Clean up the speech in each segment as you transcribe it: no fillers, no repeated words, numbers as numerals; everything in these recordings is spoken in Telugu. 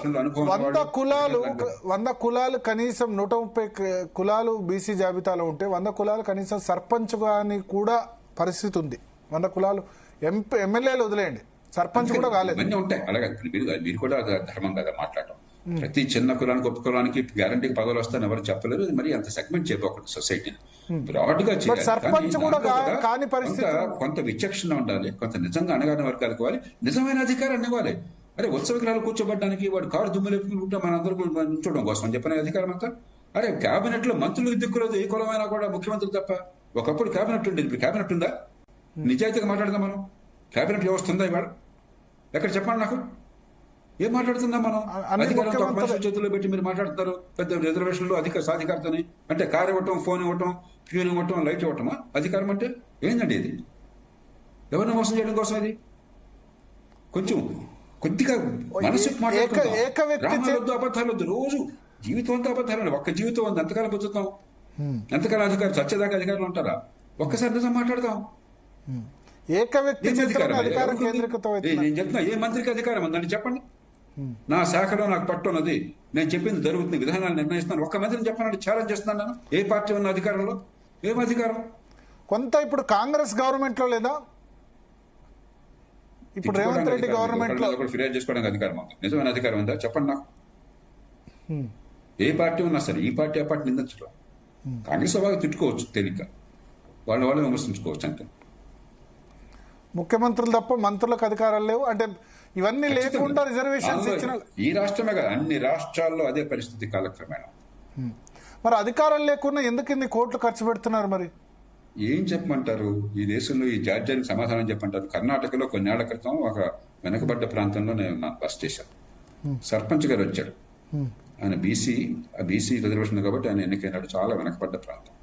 రాష్ట్రంలో అనుభవం 100 కులాలు కనీసం 130 కులాలు బీసీ జాబితాలో ఉంటే 100 కులాలు కనీసం సర్పంచ్ గాని కూడా పరిస్థితి ఉంది. 100 కులాలు ఎమ్మెల్యేలు వదిలేయండి, సర్పంచ్ కూడా కాలేదు. ఇవన్నీ ఉంటాయి. అలాగే మీరు కూడా ధర్మం కదా మాట్లాడటం. ప్రతి చిన్న కులానికి ఉప కులానికి గ్యారంటీకి పదవులు వస్తాయని ఎవరు చెప్పలేరు. మరి అంత సెగ్మెంట్ చేయకూడదు సొసైటీని. బ్రాడ్ గా కొంత విచక్షణ ఉండాలి, కొంత నిజంగా అణగారిన వర్గాలకు ఇవ్వాలి, నిజమైన అధికారాన్ని ఇవ్వాలి. అరే ఉత్సవ విగ్రహాలు కూర్చోబెట్టడానికి వాడు కారు దుమ్ములేపుకుంటే మనందరూ ఉంచడం కోసం చెప్పిన అధికారం అంతా. అరే క్యాబినెట్ లో మంత్రులకు దిక్కులేదు, ఏ కులమైనా కూడా ముఖ్యమంత్రులు తప్ప. ఒకప్పుడు క్యాబినెట్ ఉండేది, ఇప్పుడు క్యాబినెట్ ఉందా? నిజాయితీగా మాట్లాడదాం మనం. క్యాబినెట్ వ్యవస్థ ఉందా ఇవాళ? ఎక్కడ చెప్పండి నాకు. ఏం మాట్లాడుతుందా మనం? అధికారంతో ఒక మనిషి చేతుల్లో పెట్టి మీరు మాట్లాడుతున్నారు పెద్ద రిజర్వేషన్లు అధిక సాధికారతని. అంటే కారు ఇవ్వటం, ఫోన్ ఇవ్వటం, ఫ్యూన్ ఇవ్వటం, లైట్ ఇవ్వటమా అధికారం అంటే? ఏంటండి ఇది? ఎవరిని మోసం చేయడం కోసం ఇది? కొంచెం కొద్దిగా మనసు మాట్లాడుతుంది. అబద్ధాలు వద్దు. రోజు జీవితం అంతా అబద్ధాలు. ఒక్క జీవితం ఉంది, ఎంతకాలం బతుకుతాం? ఎంతకాలం అధికారులు చచ్చేదాకా అధికారులు ఉంటారా? ఒక్కసారి నిజం మాట్లాడదాం. నేను చెప్తున్నా, ఏ మంత్రికి అధికారం ఉందండి చెప్పండి. నా శాఖలో నాకు పట్టు ఉన్నది, నేను చెప్పింది జరుగుతుంది, విధానాలు నిర్ణయిస్తున్నాను. ఒక్క మంత్రిని చెప్పాలంటే ఛాలెంజ్ చేస్తున్నాను నేను. ఏ పార్టీ ఉన్న అధికారంలో? ఏం అధికారం? కొంత ఇప్పుడు కాంగ్రెస్ గవర్నమెంట్ లో లేదా? ఇప్పుడు రేవంత్ రెడ్డి గవర్నమెంట్ లో ఫిర్యాదు చేసుకోవడానికి అధికారం ఉంది. నిజమైన అధికారం ఉందా చెప్పండి నాకు. ఏ పార్టీ ఉన్నా సరే ఈ పార్టీ ఆ పార్టీ నిందించడం. కాంగ్రెస్ బాగా తిట్టుకోవచ్చు, తేలిక వాళ్ళు విమర్శించుకోవచ్చు అంతే. ముఖ్యమంత్రులు తప్ప మంత్రులకు అధికారాలు లేవు అంటే ఇవన్నీ లేకుండా రిజర్వేషన్స్ ఇచ్చిన ఈ రాష్ట్రమే కదా, అన్ని రాష్ట్రాల్లో అదే పరిస్థితి కాలక్రమేణా. మరి అధికారం లేకుండా ఎందుకు ఇన్ని కోట్లు ఖర్చు పెడుతున్నారు? మరి ఏం చెప్పమంటారు? ఈ దేశంలో ఈ జాడ్యానికి సమాధానం చెప్పంటారు. కర్ణాటకలో కొన్నేళ్ల క్రితం ఒక వెనకబడ్డ ప్రాంతంలో నేను బస్ చేశాను. సర్పంచ్ గారు వచ్చాడు. ఆయన బీసీ రిజర్వేషన్ కాబట్టి ఆయన ఎన్నికైనాడు. చాలా వెనకబడ్డ ప్రాంతం.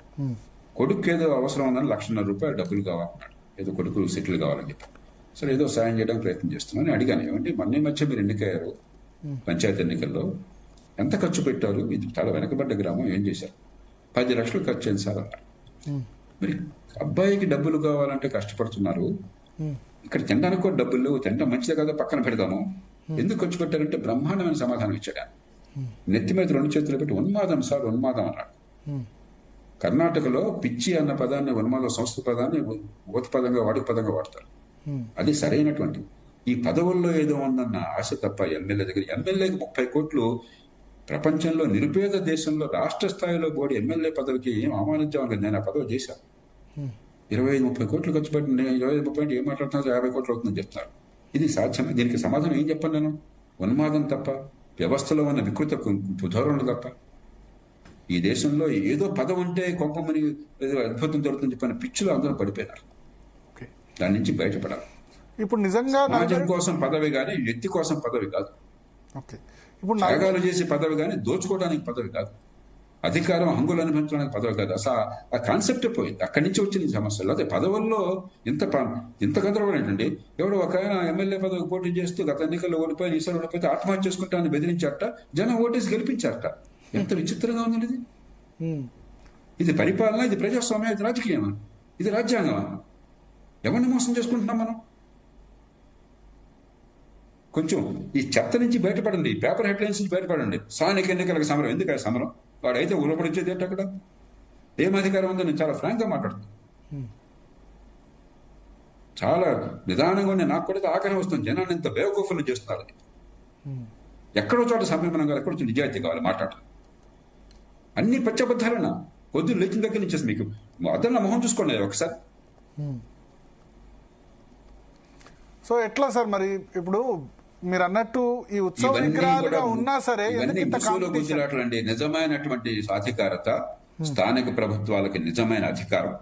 కొడుకు ఏదో అవసరం ఉందని ₹1,00,000 డబ్బులు కావాలన్నాడు. ఏదో కొడుకు సెటిల్ కావాలని చెప్పి. సరే ఏదో సాయం చేయడానికి ప్రయత్నం చేస్తున్నాను. అడిగాను, ఏమంటే మొన్న మధ్య మీరు ఎన్నికయ్యారు, పంచాయతీ ఎన్నికల్లో ఎంత ఖర్చు పెట్టారు? ఇది చాలా వెనకబడ్డ గ్రామం, ఏం చేశారు? 10 లక్షలు ఖర్చు అయింది సార్ అన్నారు. మరి అబ్బాయికి డబ్బులు కావాలంటే కష్టపడుతున్నారు, ఇక్కడ తినడానికి కూడా డబ్బులు లేవు, తినడం మంచిదే కదా పక్కన పెడదాము, ఎందుకు ఖర్చు పెట్టారంటే బ్రహ్మాండమైన సమాధానం ఇచ్చాడు. నెత్తి మీద 2 చేతులు పెట్టి ఉన్మాదం సార్ ఉన్మాదం అన్నాడు. కర్ణాటకలో పిచ్చి అన్న పదాన్ని ఉన్మాద సంస్కృత పదాన్ని ఊత పదంగా వాడుక పదంగా వాడతారు. అది సరైనటువంటి ఈ పదవుల్లో ఏదో ఉందన్న ఆశ తప్ప ఎమ్మెల్యే దగ్గర ఎమ్మెల్యేకి 30 కోట్లు ప్రపంచంలో నిరుపేద దేశంలో రాష్ట్ర స్థాయిలో బోడి ఎమ్మెల్యే పదవికి ఏం ఆహ్వానించామని నేను ఆ పదవి చేశాను. 25-30 కోట్లు ఖర్చు పెట్టి 25-30 ఏం మాట్లాడుతున్నారు? 50 కోట్లు అవుతుందని చెప్తున్నారు. ఇది సాధ్యమే? దీనికి సమాధానం ఏం చెప్పాను నేను? ఉన్మాదం తప్ప, వ్యవస్థలో ఉన్న వికృత ధోరణులు తప్ప. ఈ దేశంలో ఏదో పదవి ఉంటే కొంపమని ఏదో అద్భుతం జరుగుతుందని చెప్పిన పిచ్చులు అందరూ పడిపోయినారు. దాని నుంచి బయటపడాలి. ఇప్పుడు నిజంగా సమాజం కోసం పదవి కానీ వ్యక్తి కోసం పదవి కాదు. ఇప్పుడు త్యాగాలు చేసే పదవి కానీ దోచుకోవడానికి పదవి కాదు. అధికారం హంగులు అనుభవించడానికి పదవి కాదు. అసలు ఆ కాన్సెప్టే పోయింది. అక్కడి నుంచి వచ్చిన సమస్యలు. అదే పదవుల్లో ఇంత గందరగోళం ఏంటండి? ఎవడో ఒక ఆయన ఎమ్మెల్యే పదవి పోటీ చేస్తూ గత ఎన్నికల్లో ఓడిపోయి ఈసారి ఓడిపోతే ఆత్మహత్య చేసుకుంటానని బెదిరించారట. జనం ఓటేసి గెలిపించారట. ఎంత విచిత్రంగా ఉందండి ఇది. ఇది పరిపాలన, ఇది ప్రజాస్వామ్యం, ఇది రాజకీయమా, ఇది రాజ్యాంగమా? ఎవరిని మోసం చేసుకుంటున్నాం మనం? కొంచెం ఈ చెత్త నుంచి బయటపడండి, పేపర్ హెడ్లైన్స్ నుంచి బయటపడండి. స్థానిక ఎన్నికలకు సమరం. ఎందుకు సమరం? వాడైతే ఉలపడిచ్చేది ఏంటి? అక్కడ ఏం అధికారం ఉందో నేను చాలా ఫ్రాంక్ గా మాట్లాడుతాను. చాలా నిదానంగా ఉండే నాకు కూడా ఆగ్రహం వస్తుంది. జనాన్ని ఇంత బేవకూఫులు చేస్తున్నారు. ఎక్కడో చోట సంయమనం కావాలి, ఎక్కడో నిజాయితీ కావాలి మాట్లాడటం. అన్ని పచ్చబద్ధాలన్నా పొద్దున్న లేచిన దగ్గర నుంచి మీకు అదన్న మొహం చూసుకోండి ఒకసారి. సో ఎట్లా సార్ మరి ఇప్పుడు మీరు అన్నట్టు ఈ ఉత్సవ విగ్రహాలుగా ఉన్నా సరే గుజరాట్లండి. నిజమైనటువంటి సాధికారత స్థానిక ప్రభుత్వాలకి నిజమైన అధికారం,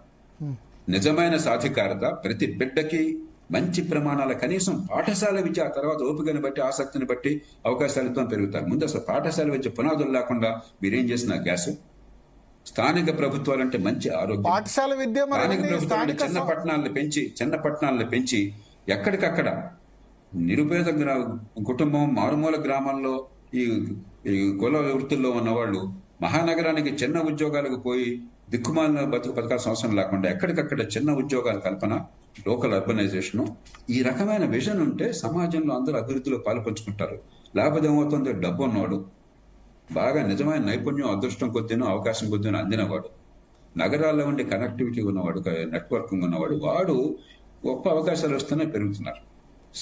నిజమైన సాధికారత ప్రతి బిడ్డకి మంచి ప్రమాణాల కనీసం పాఠశాల విద్య, తర్వాత ఓపికని బట్టి ఆసక్తిని బట్టి అవకాశాలతో పెరుగుతారు. ముందు అసలు పాఠశాల విద్య పునాదులు లేకుండా మీరేం చేసిన గ్యాస్. స్థానిక ప్రభుత్వాలు అంటే మంచి ఆరోగ్యం. పాఠశాల విద్య స్థానిక ప్రభుత్వాలు చిన్న పట్టణాలను పెంచి ఎక్కడికక్కడ నిరుపేద కుటుంబం మారుమూల గ్రామాల్లో ఈ కుల వృత్తుల్లో ఉన్నవాళ్ళు మహానగరానికి చిన్న ఉద్యోగాలకు పోయి దిక్కుమాలిన బతుకు పథకాల అవసరం లేకుండా ఎక్కడికక్కడ చిన్న ఉద్యోగాల కల్పన, లోకల్ అర్బనైజేషన్, ఈ రకమైన విజన్ ఉంటే సమాజంలో అందరూ అభివృద్ధిలో పాల్పంచుకుంటారు. లేకపోతే ఏమవుతుంది, డబ్బు ఉన్నవాడు, బాగా నిజమైన నైపుణ్యం, అదృష్టం కొద్దినో అవకాశం కొద్దినో అందినవాడు, నగరాల్లో ఉండే కనెక్టివిటీ ఉన్నవాడు, నెట్వర్కింగ్ ఉన్నవాడు, వాడు గొప్ప అవకాశాలు వస్తూనే పెరుగుతున్నారు.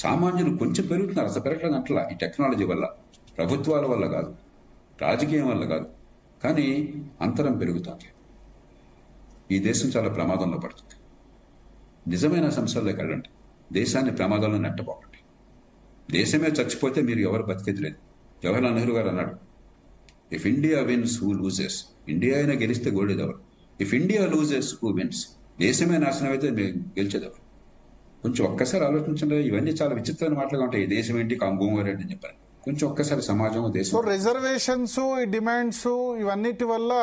సామాన్యులు కొంచెం పెరుగుతున్నారు, అసలు పెరగలేదు అట్లా. ఈ టెక్నాలజీ వల్ల, ప్రభుత్వాల వల్ల కాదు, రాజకీయం వల్ల కాదు, కానీ అంతరం పెరుగుతుంది. ఈ దేశం చాలా ప్రమాదంలో పడుతుంది. నిజమైన సంస్థల్లోకి వెళ్ళండి, దేశాన్ని ప్రమాదంలో నెట్టబోకండి. దేశమే చచ్చిపోతే మీరు ఎవరు బతికేది లేదు. జవహర్లాల్ నెహ్రూ గారు అన్నాడు, if India wins who loses. India అయినా గెలిస్తే గోడేది ఎవరు? If India loses who wins. దేశమే నాశనం అయితే గెలిచేది ఎవరు? కొంచెం ఒక్కసారి ఆలోచించండి. ఇవన్నీ చాలా విచిత్రమైన మాటలుగా ఉంటాయి. ఈ దేశం ఏంటి, కాంగోమర్ ఏంటి అని చెప్పాను. కొంచెం ఒక్కసారి సమాజం, దేశం. సో రిజర్వేషన్స్, ఈ డిమాండ్స్, ఇవన్నిటి వల్ల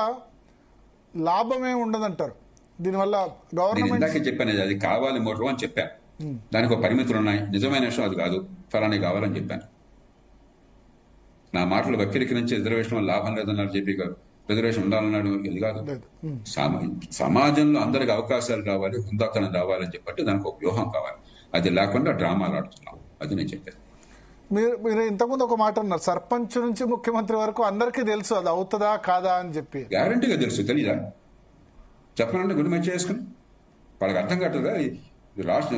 లాభమే ఉండదంటారు. దీనివల్ల గవర్నమెంట్, ఇందాకే చెప్పాను, అది కావాలి మోటం అని చెప్పాను. దానికి ఒక పరిమితులు ఉన్నాయి. నిజమైన విషయం అది కాదు, ఫలానే కావాలని చెప్పాను. నా మాటలు వక్రీకరించి రిజర్వేషన్ వల్ల లాభం లేదన్నారు జేపీ గారు. రిజర్వేషన్ ఉండాలన్నాడు, ఇది కాదు. సమాజంలో అందరికి అవకాశాలు రావాలి, హుందాతనం రావాలని చెప్పంటే దానికి ఒక వ్యూహం కావాలి. అది లేకుండా డ్రామాలు ఆడుతున్నాం. అది నేను చెప్పాను. మీరు ఇంతకుముందు ఒక మాట అన్నారు, సర్పంచ్ నుంచి ముఖ్యమంత్రి వరకు అందరికీ తెలుసు అది అవుతుందా కాదా అని చెప్పి. గ్యారంటీగా తెలుసు, తెలీదా? చెప్పనంటే గుడి మంచి చేసుకుని వాళ్ళకి అర్థం కావట్లేదా? రాష్ట్ర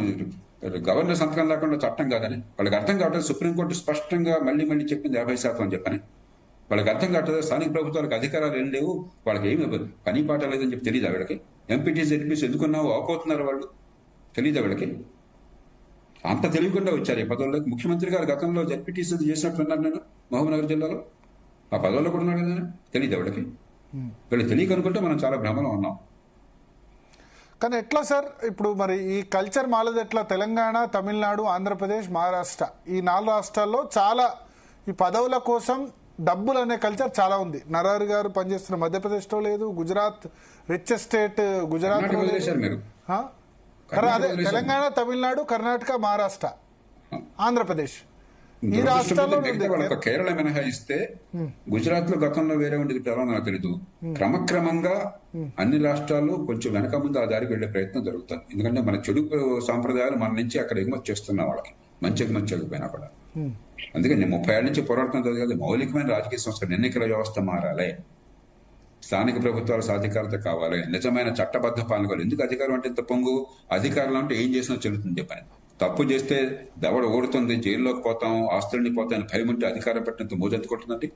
గవర్నర్ సంతకం లేకుండా చట్టం కాదని వాళ్ళకి అర్థం కావట్లేదు. సుప్రీంకోర్టు స్పష్టంగా మళ్ళీ మళ్ళీ చెప్పింది 50% అని చెప్పని. వాళ్ళకి అర్థం కావట్లేదు. స్థానిక ప్రభుత్వాలకు అధికారాలు ఏం లేవు, వాళ్ళకి ఏమి పని పాట లేదని చెప్పి తెలియదు. వీళ్ళకి ఎంపీటీసీ ఎడ్పీసీ ఎందుకున్నావు ఆపోతున్నారు వాళ్ళు, తెలియదు వీళ్ళకి. అంత తెలియకుండా వచ్చారు ఈ పదవుల్లోకి. ముఖ్యమంత్రి గారు గతంలో జడ్పీటీసీ చేసినట్టున్నారు. నేను మహబూబ్నగర్ జిల్లాలో ఆ పదవుల్లో కూడా ఉన్నాడు కదా, తెలియదు వీళ్ళకి. వీళ్ళు తెలియక అనుకుంటే మనం చాలా భ్రమలో ఉన్నాం. కానీ ఎట్లా సార్ ఇప్పుడు మరి ఈ కల్చర్ మాలది ఎట్లా? తెలంగాణ, తమిళనాడు, ఆంధ్రప్రదేశ్, మహారాష్ట్ర, ఈ 4 రాష్ట్రాల్లో చాలా ఈ పదవుల కోసం డబ్బులు అనే కల్చర్ చాలా ఉంది. నరహరి గారు పనిచేస్తున్న మధ్యప్రదేశ్లో లేదు, గుజరాత్ రిచ్ ఎస్టేట్ గుజరాత్, అదే తెలంగాణ, తమిళనాడు, కర్ణాటక, మహారాష్ట్ర, ఆంధ్రప్రదేశ్, ఈ రాష్ట్రాల్లో కేరళ మినహాయిస్తే గుజరాత్ లో గతంలో వేరే ఉండేది నాకు తెలీదు. క్రమక్రమంగా అన్ని రాష్ట్రాలు కొంచెం వెనక ముందు ఆ దారికి వెళ్లే ప్రయత్నం జరుగుతుంది. ఎందుకంటే మన చెడు సాంప్రదాయాలు మన నుంచి అక్కడ ఎగుమతి చేస్తున్నాం వాళ్ళకి, మంచి ఎగుమతి చేయకపోయినా కూడా. అందుకని నేను 30 ఏళ్ల నుంచి పోరాడుతున్న కదా, మౌలికమైన రాజకీయ సంస్కరణ, ఎన్నికల వ్యవస్థ మారాలి, స్థానిక ప్రభుత్వాల సాధికారత కావాలి, నిజమైన చట్టబద్ధ పాలన కావాలి. ఎందుకు అధికారం అంటే ఇంత పొంగు? అధికారులు అంటే ఏం చేసినా చెల్లుతుంది చెప్పని. తప్పు చేస్తే దవడ ఓడుతుంది, జైల్లోకి పోతాం, ఆస్తులన్నీ పోతాయని భయం ఉంటే అధికారం పెట్టినంత మోజెత్తుకుంటుందండి.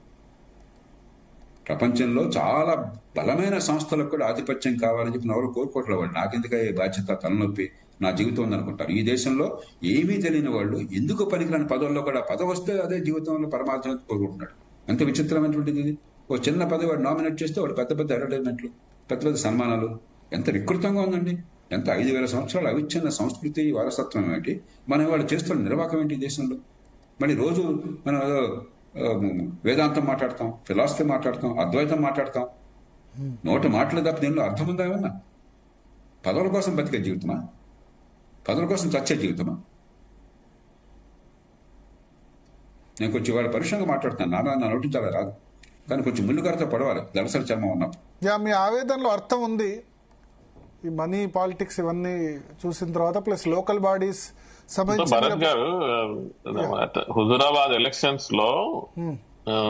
ప్రపంచంలో చాలా బలమైన సంస్థలకు కూడా ఆధిపత్యం కావాలని చెప్పి ఎవరు కోరుకోవట్లేదు. వాళ్ళు నాకెందుకు ఈ బాధ్యత, తలనొప్పి, నా జీవితం ఉందనుకుంటారు. ఈ దేశంలో ఏమీ తెలియని వాళ్ళు ఎందుకు పనికిరాని పదవుల్లో కూడా పదవి వస్తే అదే జీవితంలో పరమార్థం కోరుకుంటున్నాడు. ఎంత విచిత్రమైనటువంటిది ఇది. ఓ చిన్న పదవి వాడు నామినేట్ చేస్తే వాడు పెద్ద పెద్ద అడ్వర్టైజ్మెంట్లు, పెద్ద పెద్ద సన్మానాలు. ఎంత వికృతంగా ఉందండి. ఎంత 5000 సంవత్సరాల అవిచ్ఛిన్న సంస్కృతి వారసత్వం ఏంటి, మనం వాళ్ళు చేస్తున్న నిర్వాహకం ఏంటి ఈ దేశంలో. మళ్ళీ రోజు మనం వేదాంతం మాట్లాడతాం, ఫిలాసఫీ మాట్లాడతాం, అద్వైతం మాట్లాడతాం. నోటి మాటలు తప్ప దీనిలో అర్థం ఉందా ఏమన్నా? పదవుల కోసం బతికే జీవితమా? పదవుల కోసం చచ్చే జీవితమా? నేను కొంచెం వాడు పరుషంగా మాట్లాడుతాను, నా నోటి చాలా రాదు, కానీ కొంచెం ముళ్ళుగారితో పడవాలి దళసరి చర్మం ఉన్నప్పుడు. మీ ఆవేదనలో అర్థం ఉంది. ఈ మనీ పాలిటిక్స్ ఇవన్నీ చూసిన తర్వాత ప్లస్ లోకల్ బాడీస్ భరత్ గారు, హుజూరాబాద్ ఎలక్షన్స్ లో